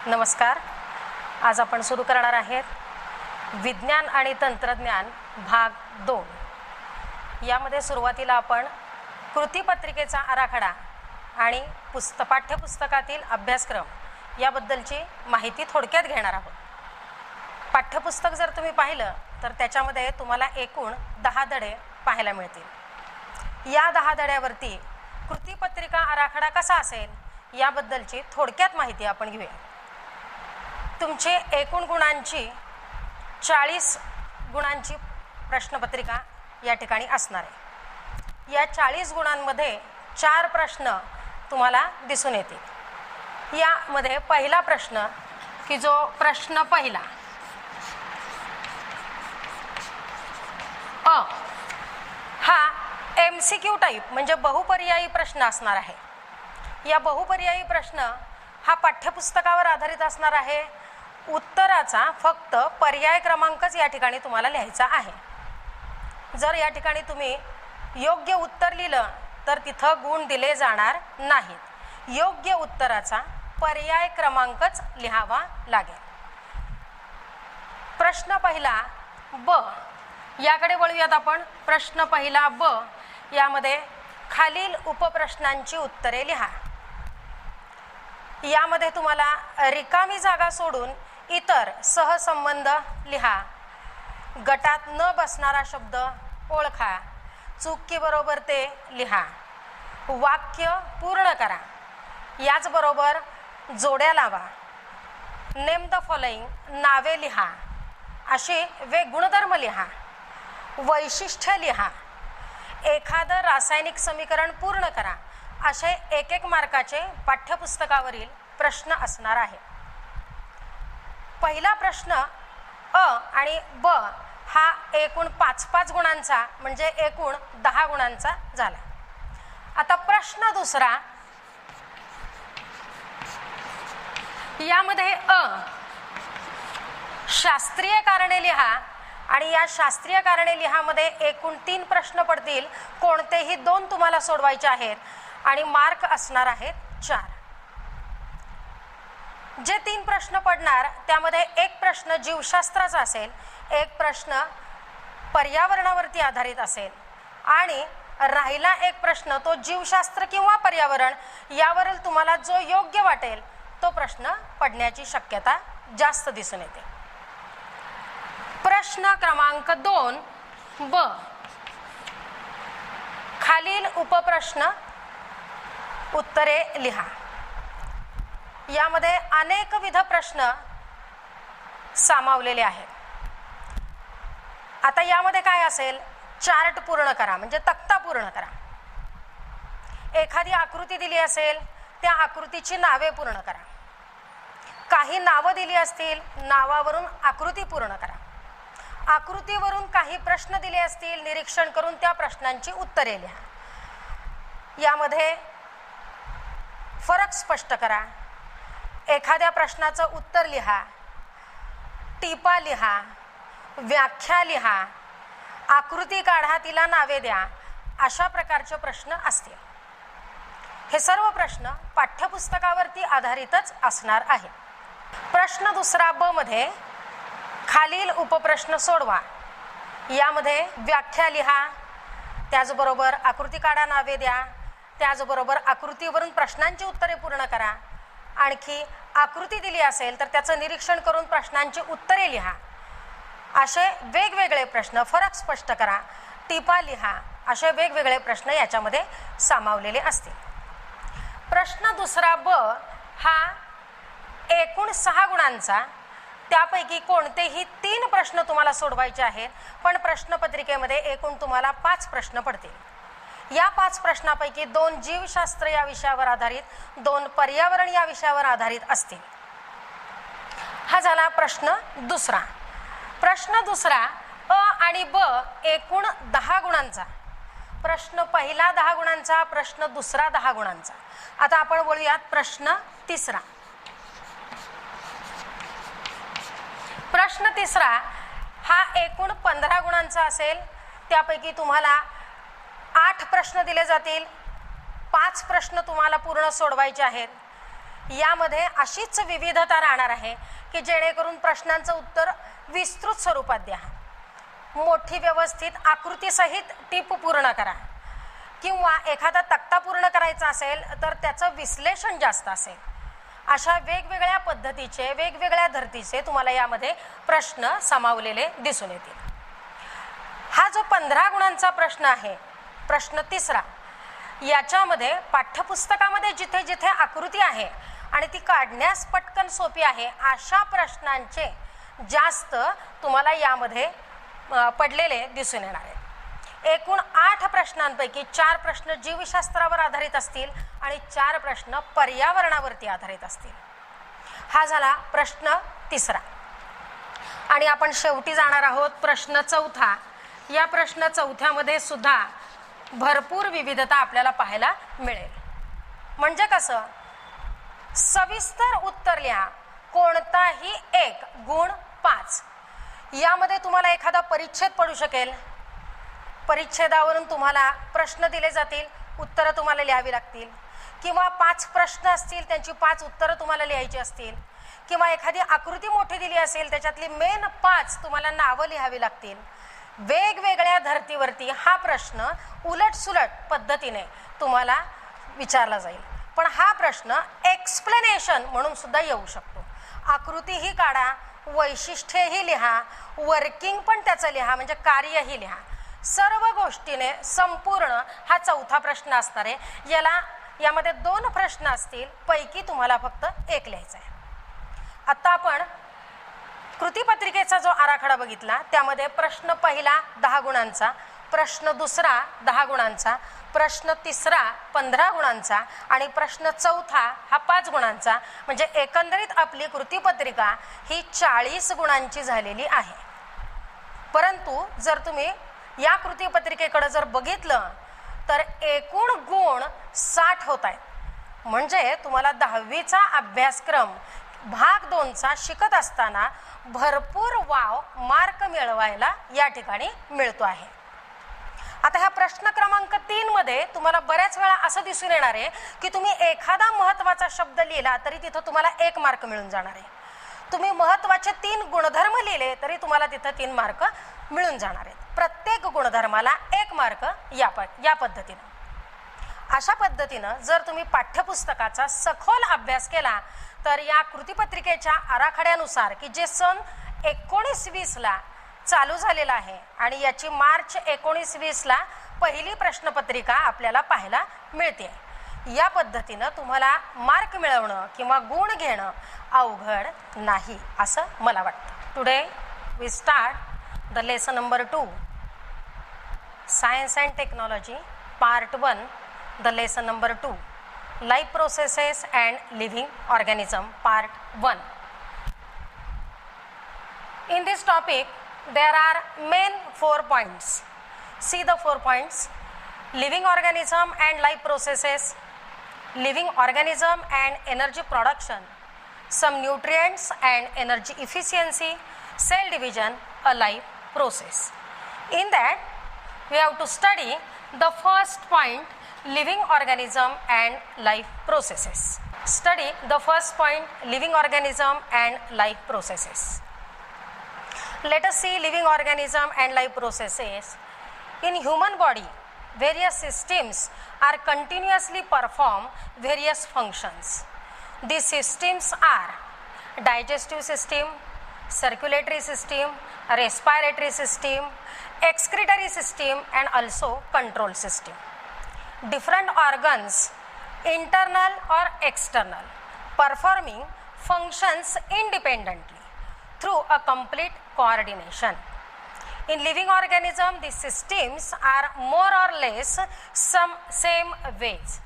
नमस्कार. आज आपण सुरू करणार आहेत विज्ञान आणि तंत्रज्ञान भाग 2. यामध्ये सुरुवातीला आपण कृतीपत्रिकेचा आराखडा आणि पाठ्यपुस्तकातील अभ्यासक्रम याबद्दलची माहिती थोडक्यात घेणार आहोत. पाठ्यपुस्तक जर तुम्ही पाहिलं तर त्याच्यामध्ये तुम्हाला एकूण 10 धडे पाहायला मिळतील. या 10 धड्यावरती कृतीपत्रिका आराखडा कसा असेल याबद्दलची थोडक्यात माहिती आपण घेऊया. तुमचे एकूण गुणांची 40 गुणांची प्रश्नपत्रिका या ठिकाणी असणार आहे. या 40 गुणांमध्ये 4 प्रश्न तुम्हाला दिसून येतील. यामध्ये पहिला प्रश्न की जो प्रश्न पहिला हा MCQ टाईप म्हणजे बहुपर्यायी प्रश्न असणार आहे. या बहुपर्यायी प्रश्न हा पाठ्यपुस्तकावर आधारित असणार आहे. उत्तराचा फक्त पर्याय क्रमांकच या ठिकाणी तुम्हाला लिहायचा आहे. जर या ठिकाणी तुम्ही योग्य उत्तर लिहिलं तर तिथं गुण दिले जाणार नाहीत. योग्य उत्तराचा पर्याय क्रमांकच लिहावा लागेल. प्रश्न पहिला ब याकडे वळूयात आपण. प्रश्न पहिला ब यामध्ये खालील उपप्रश्नांची उत्तरे लिहा. यामध्ये तुम्हाला रिकामी जागा सोडून इतर सहसंबंध लिहा. गटात न बसणारा शब्द ओळखा. चूक बरोबर ते लिहा. वाक्य पूर्ण करा. याचबरोबर जोड्या लावा. नेम द फॉलोइंग नावे लिहा. असे गुणधर्म लिहा. वैशिष्ट्य लिहा. एखादं रासायनिक समीकरण पूर्ण करा. असे 1-1 मार्काचे पाठ्यपुस्तकावरील प्रश्न असणार आहे. पहिला प्रश्न अ आणि ब हा एकूण 5-5 गुणांचा म्हणजे एकूण 10 गुणांचा झाला. आता प्रश्न दुसरा यामध्ये शास्त्रीय कारणे लिहा आणि या शास्त्रीय कारणे लिहामध्ये एकूण 3 प्रश्न पडतील. कोणतेही 2 तुम्हाला सोडवायचे आहेत आणि मार्क असणार आहेत 4. जे 3 प्रश्न पडणार त्यामध्ये एक प्रश्न जीवशास्त्राचा असेल, एक प्रश्न पर्यावरणावरती आधारित असेल आणि राहिला एक प्रश्न तो जीवशास्त्र किंवा पर्यावरण यावरील तुम्हाला जो योग्य वाटेल तो प्रश्न पडण्याची शक्यता जास्त दिसून येते. प्रश्न क्रमांक 2 ब खालील उपप्रश्न उत्तरे लिहा. यामध्ये अनेकविध प्रश्न सामावलेले आहेत. आता यामध्ये काय असेल, चार्ट पूर्ण करा म्हणजे तक्ता पूर्ण करा. एखादी आकृती दिली असेल त्या आकृतीची नावे पूर्ण करा. काही नावं दिली असतील, नावावरून आकृती पूर्ण करा. आकृतीवरून काही प्रश्न दिले असतील, निरीक्षण करून त्या प्रश्नांची उत्तरे लिहा. यामध्ये फरक स्पष्ट करा. एखाद्या प्रश्नाचं उत्तर लिहा. टिपा लिहा. व्याख्या लिहा. आकृती काढा, तिला नावे द्या. अशा प्रकारचे प्रश्न असतील. हे सर्व प्रश्न पाठ्यपुस्तकावरती आधारितच असणार आहे. प्रश्न दुसरा ब मध्ये खालील उपप्रश्न सोडवा. यामध्ये व्याख्या लिहा. त्याचबरोबर आकृती काढा, नावे द्या. त्याचबरोबर आकृतीवरून प्रश्नांची उत्तरे पूर्ण करा. आणखी आकृती दिली असेल तर त्याचं निरीक्षण करून प्रश्नांची उत्तरे लिहा. असे वेगवेगळे प्रश्न. फरक स्पष्ट करा. टिपा लिहा. असे वेगवेगळे प्रश्न याच्यामध्ये सामावलेले असतील. प्रश्न दुसरा ब हा एकूण 6 गुणांचा. त्यापैकी कोणतेही 3 प्रश्न तुम्हाला सोडवायचे आहेत, पण प्रश्नपत्रिकेमध्ये एकूण तुम्हाला 5 प्रश्न पडतील. या 5 प्रश्नापैकी 2 जीवशास्त्र या विषयावर आधारित, 2 पर्यावरण या विषयावर आधारित असतील. हा झाला प्रश्न दुसरा. प्रश्न दुसरा अ आणि ब एकूण 10 गुणांचा. प्रश्न पहिला 10 गुणांचा, प्रश्न दुसरा 10 गुणांचा. आता आपण बोलूयात प्रश्न तिसरा. प्रश्न तिसरा हा एकूण 15 गुणांचा असेल. त्यापैकी तुम्हाला 8 प्रश्न दिले जातील. 5 प्रश्न तुम्हाला पूर्ण सोडवायचे आहेत. यामध्ये अशीच विविधता राहणार आहे की जेणेकरून प्रश्नांचं उत्तर विस्तृत स्वरूपात द्या, मोठी व्यवस्थित आकृतीसहित टीप पूर्ण करा, किंवा एखादा तक्ता पूर्ण करायचा असेल तर त्याचं विश्लेषण जास्त असेल. अशा वेगवेगळ्या पद्धतीचे वेगवेगळ्या धर्तीचे तुम्हाला यामध्ये प्रश्न सामावलेले दिसून येतील. हा जो 15 गुणांचा प्रश्न आहे, प्रश्न तिसरा, याच्यामध्ये पाठ्यपुस्तकामध्ये जिथे जिथे आकृती आहे आणि ती काढण्यास पटकन सोपी आहे अशा प्रश्नांचे जास्त तुम्हाला यामध्ये पडलेले दिसून येणार आहे. एकूण 8 प्रश्नांपैकी 4 प्रश्न जीवशास्त्रावर आधारित असतील आणि 4 प्रश्न पर्यावरणावरती आधारित असतील. हा झाला प्रश्न तिसरा. आणि आपण शेवटी जाणार आहोत प्रश्न चौथा. या प्रश्न चौथ्यामध्ये सुद्धा भरपूर विविधता आपल्याला पाहायला मिळेल. म्हणजे कसं, सविस्तर उत्तर लिहा, कोणताही एक गुण 5. यामध्ये तुम्हाला एखादा परिच्छेद पडू शकेल, परिच्छेदावरून तुम्हाला प्रश्न दिले जातील, उत्तरं तुम्हाला लिहावी लागतील, किंवा 5 प्रश्न असतील त्यांची 5 उत्तरं तुम्हाला लिहायची असतील, किंवा एखादी आकृती मोठी दिली असेल त्याच्यातली मेन 5 तुम्हाला नावं लिहावी लागतील. वेगवेगळ्या धर्तीवरती हा प्रश्न उलटसुलट पद्धतीने तुम्हाला विचारला जाईल. पण हा प्रश्न एक्सप्लेनेशन म्हणून सुद्धा येऊ शकतो. आकृतीही काढा, वैशिष्ट्येही लिहा, वर्किंग पण त्याचं लिहा, म्हणजे कार्यही लिहा. सर्व गोष्टीने संपूर्ण हा चौथा प्रश्न असणार आहे. यामध्ये 2 प्रश्न असतील, पैकी तुम्हाला फक्त एक लिहायचा आहे. आता आपण कृतीपत्रिकेचा जो आराखडा बघितला त्यामध्ये प्रश्न पहिला 10 गुणांचा, प्रश्न दुसरा 10 गुणांचा, प्रश्न तिसरा 15 गुणांचा आणि प्रश्न चौथा हा 5 गुणांचा. म्हणजे एकंदरीत आपली कृतीपत्रिका ही 40 गुणांची झालेली आहे. परंतु जर तुम्ही या कृतीपत्रिकेकडे जर बघितलं तर एकूण गुण 60 होत आहेत. म्हणजे तुम्हाला 10वीचा अभ्यासक्रम भाग 2चा शिकत असताना भरपूर वाव मार्क मिळवायला या ठिकाणी मिळतो आहे. आता ह्या प्रश्न क्रमांक 3 मध्ये तुम्हाला बऱ्याच वेळा असं दिसून येणार आहे की तुम्ही एखादा महत्त्वाचा शब्द लिहिला तरी तिथं तुम्हाला 1 मार्क मिळून जाणार आहे. तुम्ही महत्त्वाचे 3 गुणधर्म लिहिले तरी तुम्हाला तिथं 3 मार्क मिळून जाणार आहेत. प्रत्येक गुणधर्माला 1 मार्क या पद्धतीनं. अशा पद्धतीनं जर तुम्ही पाठ्यपुस्तकाचा सखोल अभ्यास केला तर या कृतीपत्रिकेच्या आराखड्यानुसार की जे सन 1920ला चालू झालेला आहे आणि याची मार्च 1920ला पहिली प्रश्नपत्रिका आपल्याला पाहायला मिळते, या पद्धतीनं तुम्हाला मार्क मिळवणं किंवा गुण घेणं अवघड नाही असं मला वाटतं. Today we start the lesson number 2, science and technology, part 1, the lesson number 2, life processes and living organism, part 1. In this topic there are main 4 points. See the 4 points: living organism and life processes, living organism and energy production, some nutrients and energy efficiency, cell division, a life process. In that we have to study the first point, living organism and life processes. Study the first point, living organism and life processes. Let us see living organism and life processes. In human body, various systems are continuously perform various functions. These systems are digestive system, circulatory system, respiratory system, excretory system and also control system. Different organs, internal or external, performing functions independently through a complete coordination. In living organism, these systems are more or less same ways.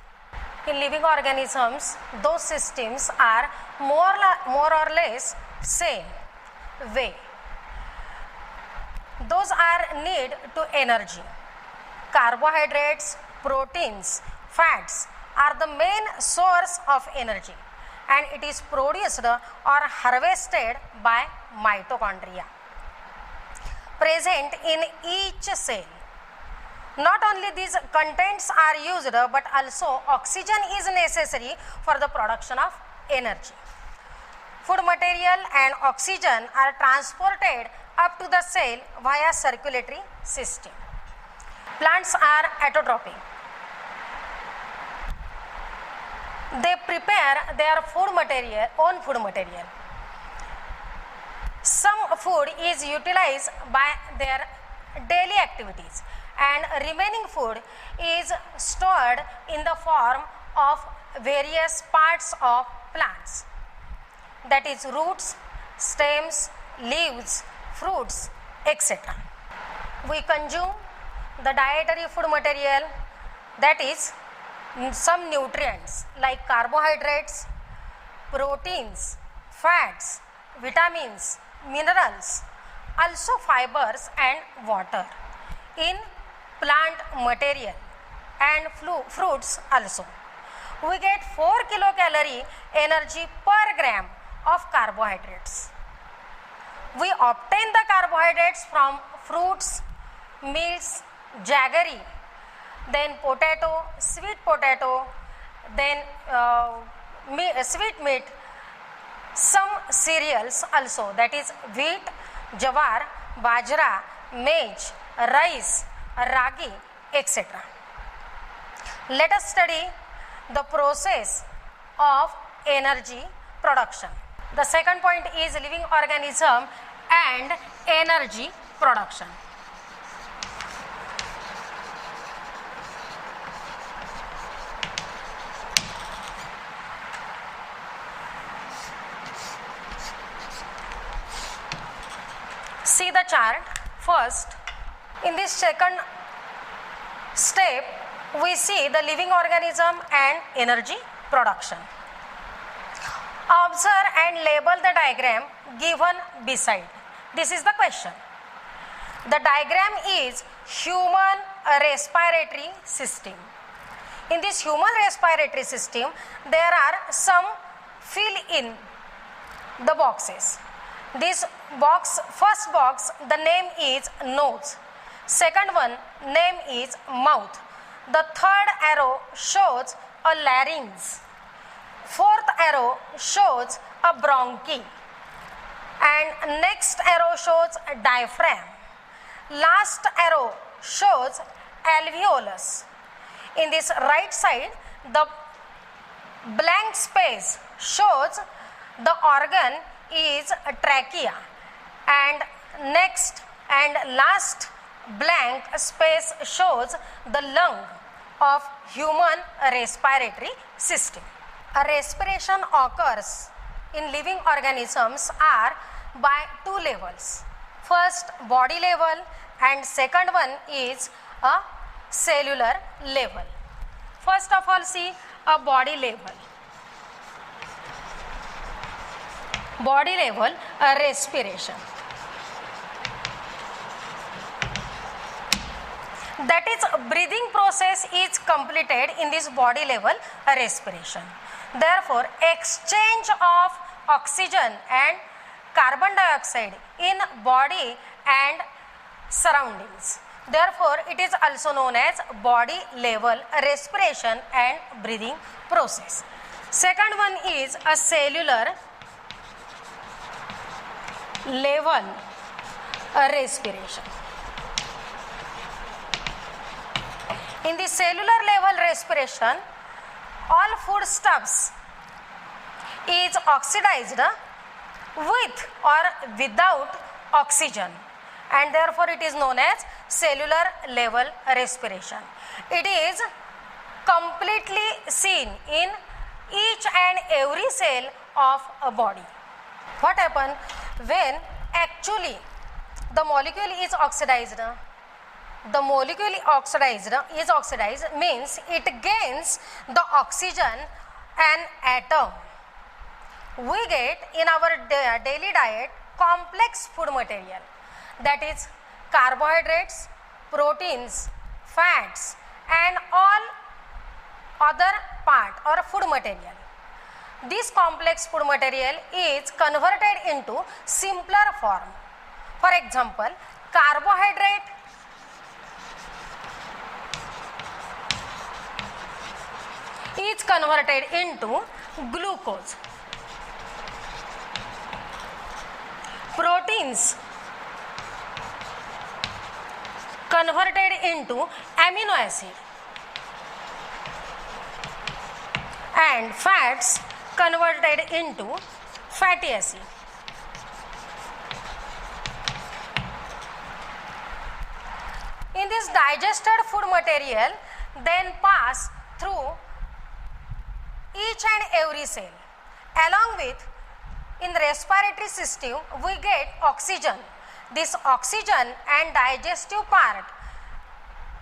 In living organisms, those systems are more or less same way. Those are need to energy. Carbohydrates, proteins, fats are the main source of energy and it is produced or harvested by mitochondria present in each cell. Not only these contents are used but also oxygen is necessary for the production of energy. Food material and oxygen are transported up to the cell via circulatory system. Plants are autotrophic. They prepare their own food material. Some food is utilized by their daily activities, and remaining food is stored in the form of various parts of plants, that is roots, stems, leaves, fruits, etc. We consume the dietary food material, that is some nutrients like carbohydrates, proteins, fats, vitamins, minerals, also fibers and water in plant material and fruits also. We get 4 kilocalorie energy per gram of carbohydrates. We obtain the carbohydrates from fruits, meats, jaggery, then potato, sweet potato, then sweet meat, some cereals also, that is wheat, jawar, bajra, maize, rice, ragi, etc. Let us study the process of energy production. The second point is living organism and energy production. See the chart. First, in this second step, we see the living organism and energy production. Observe and label the diagram given beside. This is the question. The diagram is human respiratory system. In this human respiratory system, there are some fill in the boxes. This box, first box, the name is nose. Second one, name is mouth. The third arrow shows a larynx. Fourth arrow shows a bronchi. And next arrow shows a diaphragm. Last arrow shows alveolus. In this right side, the blank space shows the organ is a trachea, and next and last blank space shows the lung of human respiratory system. A respiration occurs in living organisms are by two levels. First, body level, and second one is a cellular level. First of all, see a body level. Body level respiration. That is, breathing process is completed in this body level respiration. Therefore, exchange of oxygen and carbon dioxide in body and surroundings. Therefore, it is also known as body level respiration and breathing process. Second one is a cellular level respiration. In the cellular level respiration, all foodstuffs is oxidized with or without oxygen, and therefore it is known as cellular level respiration. It is completely seen in each and every cell of a body. What happens when actually the molecule is oxidized? The molecule is oxidized means it gains the oxygen an atom. We get in our daily diet complex food material, that is carbohydrates, proteins, fats and all other part or food material. This complex food material is converted into simpler form. For example, carbohydrate is converted into glucose. proteins converted into amino acid and fats converted into fatty acid. In this digested food material then pass through each and every cell. Along with in the respiratory system we get oxygen. This oxygen and digestive part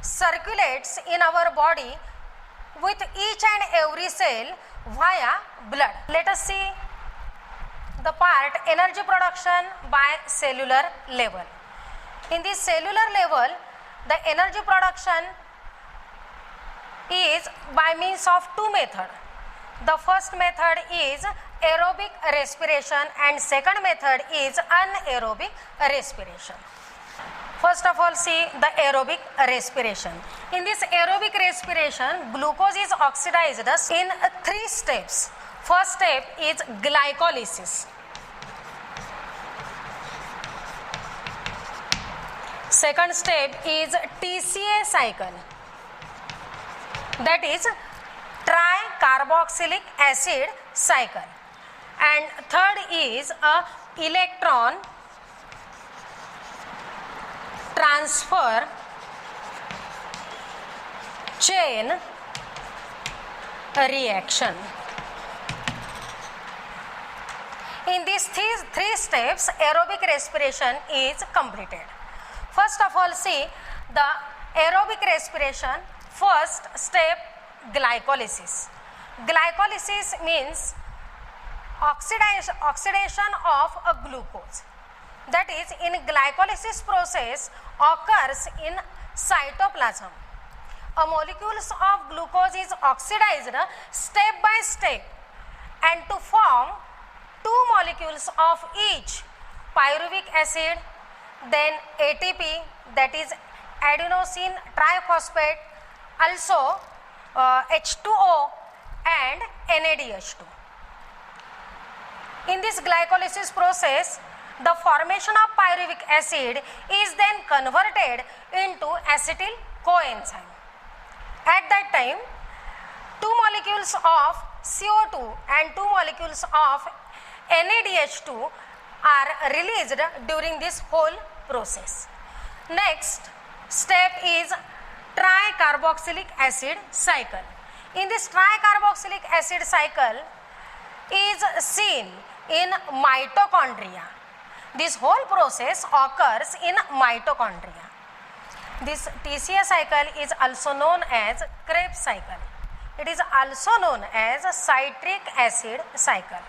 circulates in our body with each and every cell via blood. Let us see the part energy production by cellular level. In this cellular level, the energy production is by means of two methods. The first method is aerobic respiration and second method is anaerobic respiration. First of all, see the aerobic respiration. In this aerobic respiration, glucose is oxidized in 3 steps. First step is glycolysis. Second step is TCA cycle, that is tricarboxylic acid cycle, and third is a electron transfer chain reaction. In these three steps, aerobic respiration is completed. First of all, see the aerobic respiration. First step, glycolysis. Glycolysis means oxidation of a glucose. That is, in glycolysis process occurs in cytoplasm. A molecules of glucose is oxidized step by step and to form 2 molecules of each pyruvic acid, then ATP, that is adenosine triphosphate, also H2O and NADH2. In this glycolysis process, the formation of pyruvic acid is then converted into acetyl coenzyme. At that time, 2 molecules of CO2 and 2 molecules of NADH2 are released during this whole process. Next step is tricarboxylic acid cycle. In this tricarboxylic acid cycle is seen in mitochondria. This whole process occurs in mitochondria. This TCA cycle is also known as Krebs cycle. It is also known as citric acid cycle.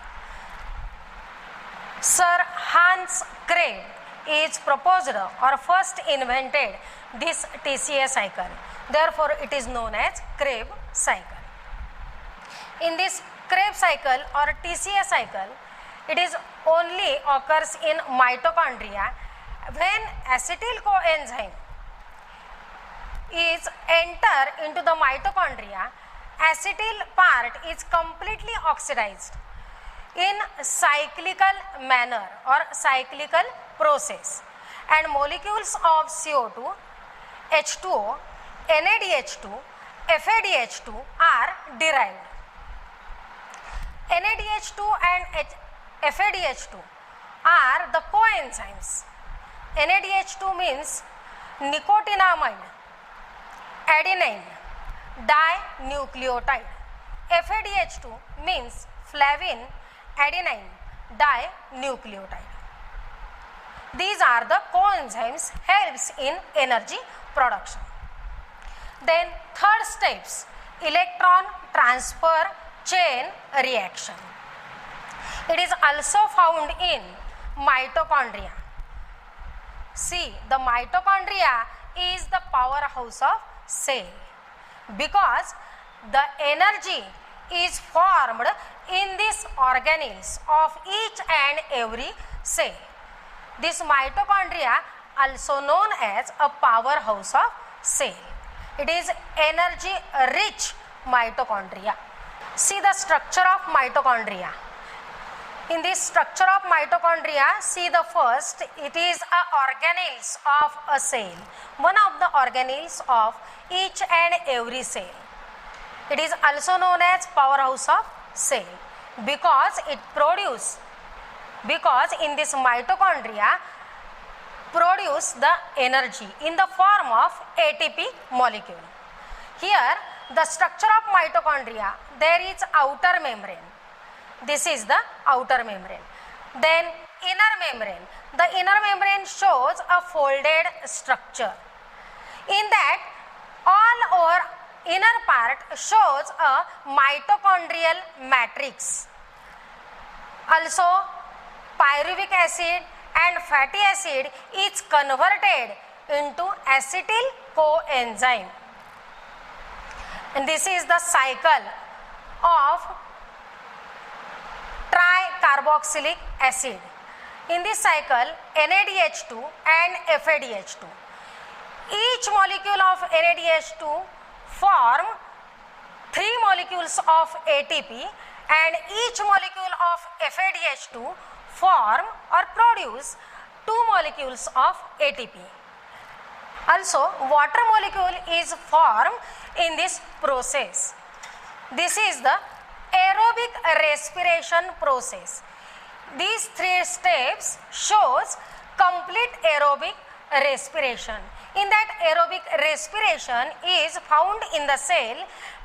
Sir Hans Krebs is proposed or first invented this TCA cycle. Therefore, it is known as Krebs cycle. In this Krebs cycle or TCA cycle, it is only occurs in mitochondria. When acetyl coenzyme is enter into the mitochondria, acetyl part is completely oxidized in cyclical manner or cyclical process, and molecules of CO2, H2O, NADH2, FADH2 are derived. NADH2 and FADH2 are the coenzymes. NADH2 means nicotinamide adenine dinucleotide. FADH2 means flavin adenine dinucleotide. These are the coenzymes helps in energy production. Then third steps, electron transfer chain reaction. It is also found in mitochondria. See, the mitochondria is the powerhouse of cell because the energy is formed in these organelles of each and every cell. This mitochondria also known as a powerhouse of cell. It is energy rich mitochondria. See the structure of mitochondria. In this structure of mitochondria, see the first, it is a organelles of a cell, one of the organelles of each and every cell. It is also known as powerhouse of cell because in this mitochondria produce the energy in the form of ATP molecule. Here the structure of mitochondria, there is outer membrane. This is the outer membrane. Then inner membrane. The inner membrane shows a folded structure. In that, all over inner part shows a mitochondrial matrix. Also, pyruvic acid and fatty acid is converted into acetyl coenzyme. And this is the cycle of tricarboxylic acid. In this cycle, NADH2 and FADH2. Each molecule of NADH2 form 3 molecules of ATP and each molecule of FADH2 form or produce 2 molecules of ATP. Also, water molecule is formed in this process. This is the aerobic respiration process. These 3 steps shows complete aerobic respiration. In that, aerobic respiration is found in the cell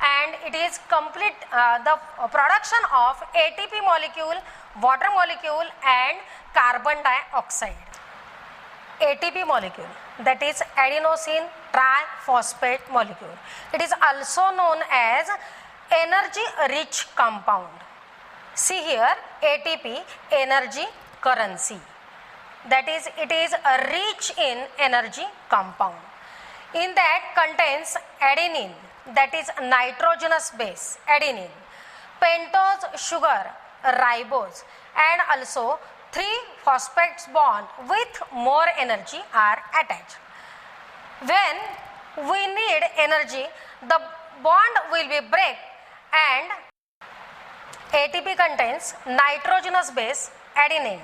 and it is complete the production of ATP molecule, water molecule and carbon dioxide. ATP molecule, that is adenosine triphosphate molecule. It is also known as energy rich compound. See here, ATP, energy currency. That is, it is a rich in energy compound. In that contains adenine, that is nitrogenous base, adenine, pentose sugar, ribose, and also 3 phosphates bond with more energy are attached. When we need energy, the bond will be break and ATP contains nitrogenous base, adenine.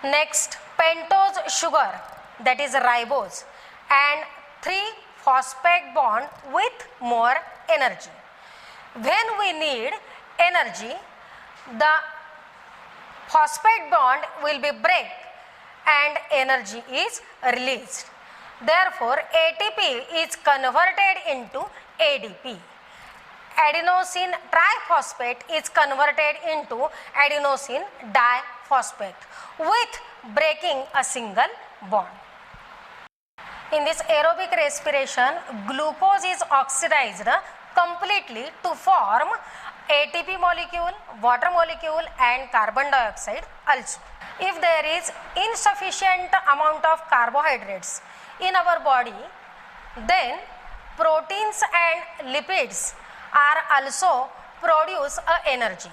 Next, pentose sugar, that is ribose, and 3 phosphate bond with more energy. When we need energy, the phosphate bond will be break and energy is released. Therefore, ATP is converted into ADP. Adenosine triphosphate is converted into adenosine diphosphate with breaking a single bond. In this aerobic respiration, glucose is oxidized completely to form ATP molecule, water molecule and carbon dioxide also. If there is insufficient amount of carbohydrates in our body, then proteins and lipids are also produce energy.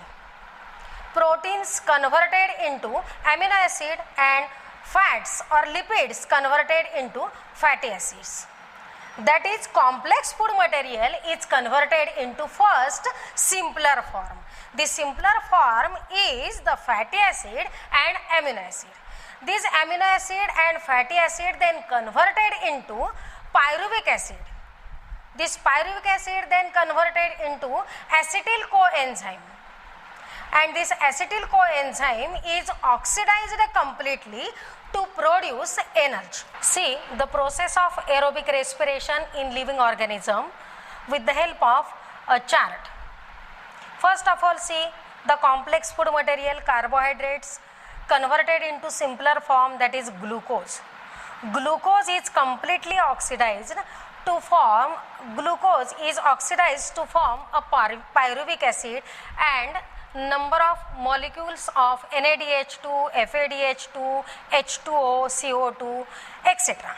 Proteins converted into amino acid and fats or lipids converted into fatty acids. That is, complex food material is converted into first simpler form. The simpler form is the fatty acid and amino acid. This amino acid and fatty acid then converted into pyruvic acid. This pyruvic acid then converted into acetyl coenzyme. And this acetyl coenzyme is oxidized completely to produce energy. See the process of aerobic respiration in living organism with the help of a chart. First of all, see the complex food material, carbohydrates converted into simpler form, that is glucose. Glucose is completely oxidized to form a pyruvic acid and number of molecules of NADH2, FADH2, H2O, CO2, etc.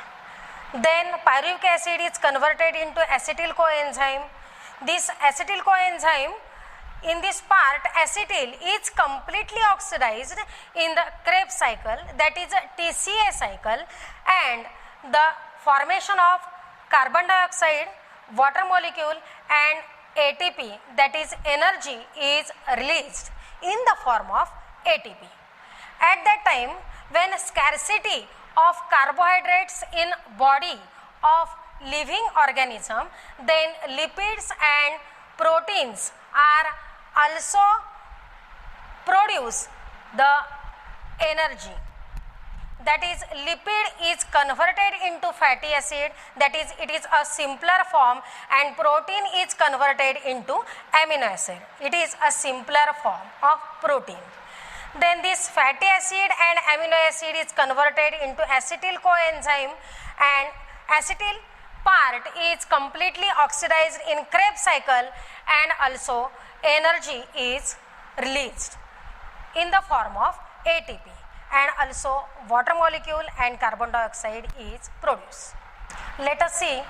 Then pyruvic acid is converted into acetyl coenzyme. This acetyl coenzyme, in this part acetyl is completely oxidized in the Krebs cycle, that is a TCA cycle, and the formation of carbon dioxide, water molecule and ATP, that is energy, is released in the form of ATP. At that time, when scarcity of carbohydrates in body of living organism, then lipids and proteins are also produce the energy. That is, lipid is converted into fatty acid, that is, it is a simpler form, and protein is converted into amino acid. It is a simpler form of protein. Then this fatty acid and amino acid is converted into acetyl coenzyme, and acetyl part is completely oxidized in Krebs cycle, and also energy is released in the form of ATP, and also water molecule and carbon dioxide is produced. Let us see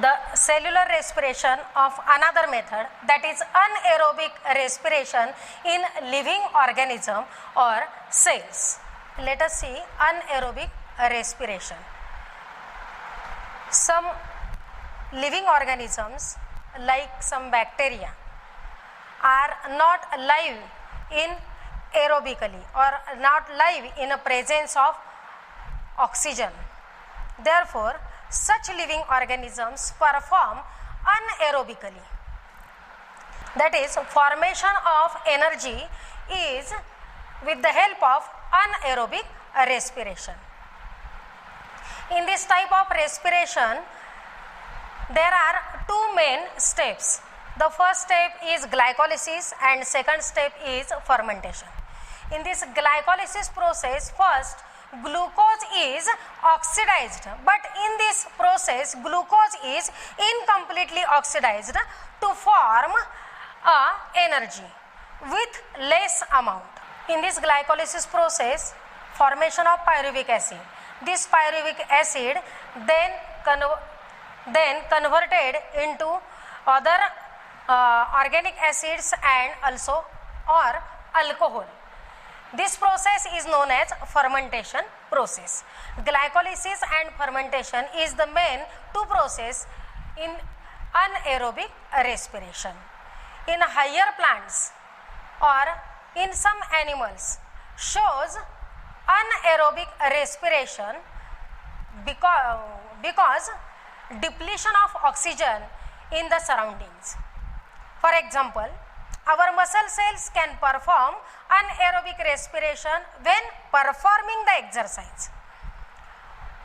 the cellular respiration of another method, that is anaerobic respiration in living organism or cells. Let us see anaerobic respiration. Some living organisms like some bacteria are not live in aerobically or not live in a presence of oxygen. Therefore, such living organisms perform anaerobically. That is, formation of energy is with the help of anaerobic respiration. In this type of respiration, there are two main steps. The first step is glycolysis and second step is fermentation. In this glycolysis process, first glucose is oxidized, but in this process glucose is incompletely oxidized to form energy with less amount. In this glycolysis process, formation of pyruvic acid. This pyruvic acid then converted into other organic acids and also or alcohol. This process is known as fermentation process. Glycolysis and fermentation is the main two process in anaerobic respiration. In higher plants or in some animals shows anaerobic respiration because depletion of oxygen in the surroundings. For example, our muscle cells can perform anaerobic respiration when performing the exercise.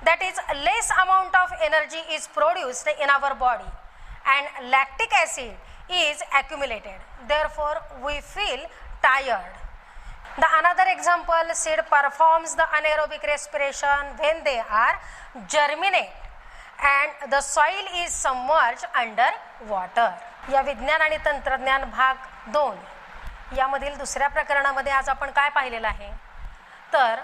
That is, less amount of energy is produced in our body and lactic acid is accumulated. Therefore, we feel tired. The another example, seed performs the anaerobic respiration when they are germinate and the soil is submerged under water. या विज्ञान आणि तंत्रज्ञान भाग 2 यामधील दुसऱ्या प्रकरणामध्ये आज आपण काय पाहिलेलं आहे, तर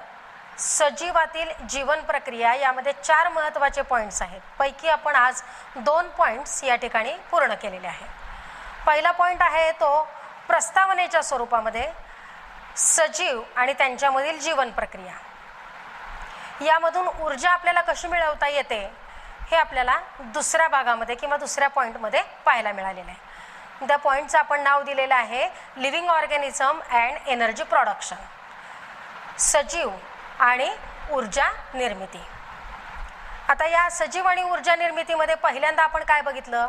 सजीवातील जीवन प्रक्रिया यामध्ये 4 महत्त्वाचे पॉइंट्स आहेत. पैकी आपण आज 2 पॉइंट्स या ठिकाणी पूर्ण केलेले आहे. पहिला पॉइंट आहे तो प्रस्तावनेच्या स्वरूपामध्ये सजीव आणि त्यांच्यामधील जीवन प्रक्रिया. यामधून ऊर्जा आपल्याला कशी मिळवता येते हे आपल्याला दुसऱ्या भागामध्ये किंवा दुसऱ्या पॉइंटमध्ये पाहायला मिळालेलं आहे. त्या पॉइंटचं आपण नाव दिलेलं आहे living organism and energy production, सजीव आणि ऊर्जा निर्मिती. आता या सजीव आणि ऊर्जा निर्मितीमध्ये पहिल्यांदा आपण काय बघितलं,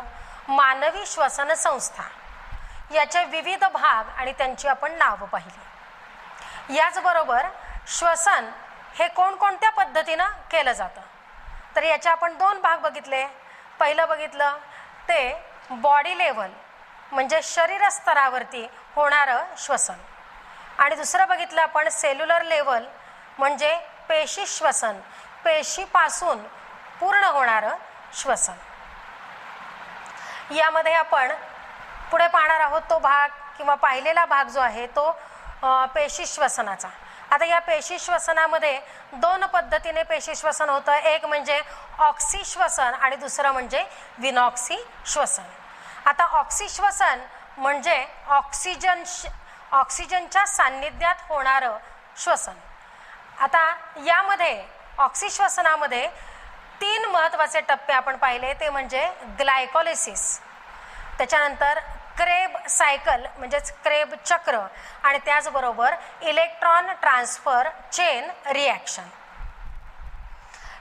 मानवी श्वसन संस्था याचे विविध भाग आणि त्यांची आपण नावं पाहिली. याचबरोबर श्वसन हे कोणकोणत्या पद्धतीनं केलं जातं, तर याचे आपण 2 भाग बघितले. पहिलं बघितलं ते बॉडी लेवल म्हणजे शरीर स्तरावरती होणारं श्वसन, आणि दुसरं बघितलं आपण सेल्युलर लेवल म्हणजे पेशी श्वसन, पेशीपासून पूर्ण होणारं श्वसन. यामध्ये आपण पुढे पाहणार आहोत तो भाग किंवा पाहिलेला भाग जो आहे तो पेशी श्वसनाचा. आता या पेशी श्वसनामध्ये 2 पद्धतीने पेशी श्वसन होतं. एक म्हणजे ऑक्सी श्वसन आणि दुसरं म्हणजे विनॉक्सी श्वसन. आता ऑक्सी श्वसन म्हणजे ऑक्सिजनच्या सान्निध्यात होणारं श्वसन. आता यामध्ये ऑक्सी श्वसनामध्ये 3 महत्त्वाचे टप्पे आपण पाहिले, ते म्हणजे ग्लायकोलिसिस, त्याच्यानंतर क्रेब सायकल म्हणजेच क्रेब चक्र आणि त्याचबरोबर इलेक्ट्रॉन ट्रान्सफर चेन रिॲक्शन.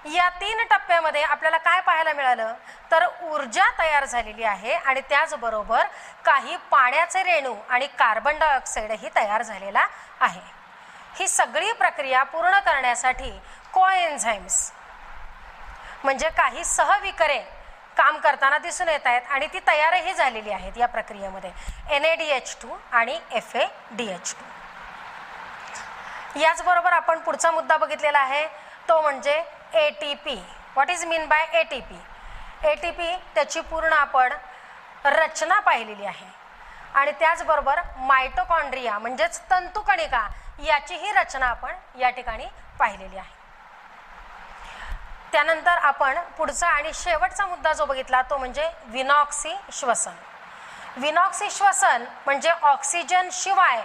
या 3 टप्प्यामध्ये आपल्याला काय पाहायला मिळालं तर ऊर्जा तयार झालेली आहे आणि त्याचबरोबर काही पाण्याचे रेणू आणि कार्बन डायऑक्साईडही तयार झालेला आहे. ही सगळी प्रक्रिया पूर्ण करण्यासाठी कोएन्झाइम्स म्हणजे काही सहविकरे काम करताना दिसून येत आहेत आणि ती तयारही झालेली आहेत या प्रक्रियेमध्ये NADH2 आणि FADH2. याचबरोबर आपण पुढचा मुद्दा बघितलेला आहे तो म्हणजे ATP. What is mean by ATP? ATP त्याची पूर्ण आपण रचना पाहिलेली आहे आणि त्याचबरोबर मायटोकॉन्ड्रिया म्हणजेच तंतुकणिका याचीही रचना आपण या ठिकाणी पाहिलेली आहे. त्यानंतर आपण पुढचा आणि शेवटचा मुद्दा जो बघितला तो म्हणजे विनॉक्सी श्वसन. विनॉक्सी श्वसन म्हणजे ऑक्सिजन शिवाय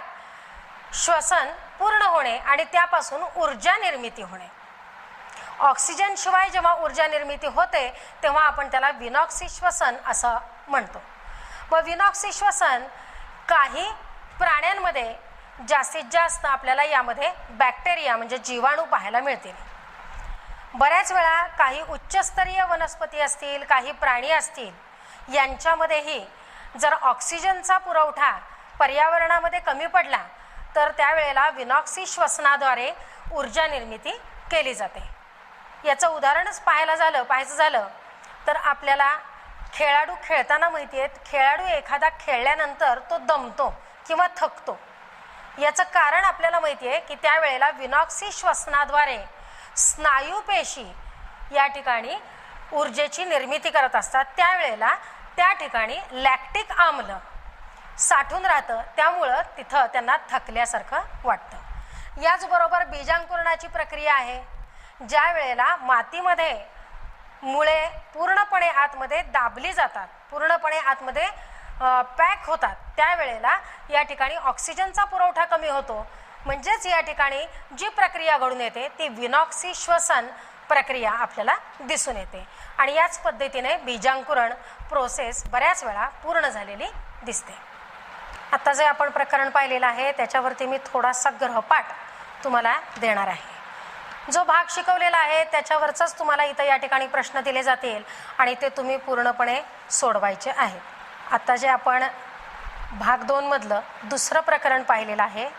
श्वसन पूर्ण होणे आणि त्यापासून ऊर्जा निर्मिती होणे. ऑक्सिजन शिवाय जेव्हा ऊर्जा निर्मिती होते तेव्हा आपण त्याला विनॉक्सी श्वसन असं म्हणतो. व विनॉक्सी श्वसन काही प्राण्यांमध्ये जास्तीत जास्त आपल्याला यामध्ये बॅक्टेरिया म्हणजे जीवाणू पाहायला मिळतील. बऱ्याच वेळा काही उच्चस्तरीय वनस्पती असतील काही प्राणी असतील यांच्यामध्येही जर ऑक्सिजनचा पुरवठा पर्यावरणामध्ये कमी पडला तर त्यावेळेला विनॉक्सी श्वसनाद्वारे ऊर्जा निर्मिती केली जाते. याचं उदाहरणच पाहायचं झालं तर आपल्याला खेळाडू खेळताना माहिती आहे खेळाडू एखादा खेळल्यानंतर तो दमतो किंवा थकतो. याचं कारण आपल्याला माहिती आहे की त्यावेळेला विनॉक्सी श्वसनाद्वारे स्नायूपेशी या ठिकाणी ऊर्जेची निर्मिती करत असतात. त्यावेळेला त्या ठिकाणी लॅक्टिक आम्ल साठून राहतं त्यामुळं तिथं त्यांना थकल्यासारखं वाटतं. याचबरोबर बीजांकुरणाची प्रक्रिया आहे. ज्या वेळेला मातीमध्ये मुळे पूर्णपणे आतमध्ये दाबली जातात पूर्णपणे आतमध्ये पॅक होतात त्यावेळेला या ठिकाणी ऑक्सिजनचा पुरवठा कमी होतो. म्हणजेच या ठिकाणी जी प्रक्रिया घडून येते ती विनॉक्सी श्वसन प्रक्रिया आपल्याला दिसून येते आणि याच पद्धतीने बीजांकुरण प्रोसेस बऱ्याच वेळा पूर्ण झालेली दिसते. आता जे आपण प्रकरण पाहिलेलं आहे त्याच्यावरती मी थोडासा गृहपाठ तुम्हाला देणार आहे. जो भाग शिकवलेला आहे त्याच्यावरचाच तुम्हाला इथं या ठिकाणी प्रश्न दिले जातील आणि ते तुम्ही पूर्णपणे सोडवायचे आहेत. आता जे आपण भाग 2 मधलं दुसरं प्रकरण पाहिलेलं आहे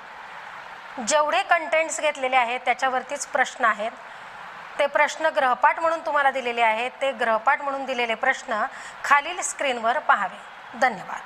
जेवढे कंटेंट्स घेतलेले आहेत त्याच्यावरतीच प्रश्न आहेत. ते प्रश्न गृहपाठ म्हणून तुम्हाला दिलेले आहेत. ते गृहपाठ म्हणून दिलेले प्रश्न खालील स्क्रीनवर पाहावे. धन्यवाद.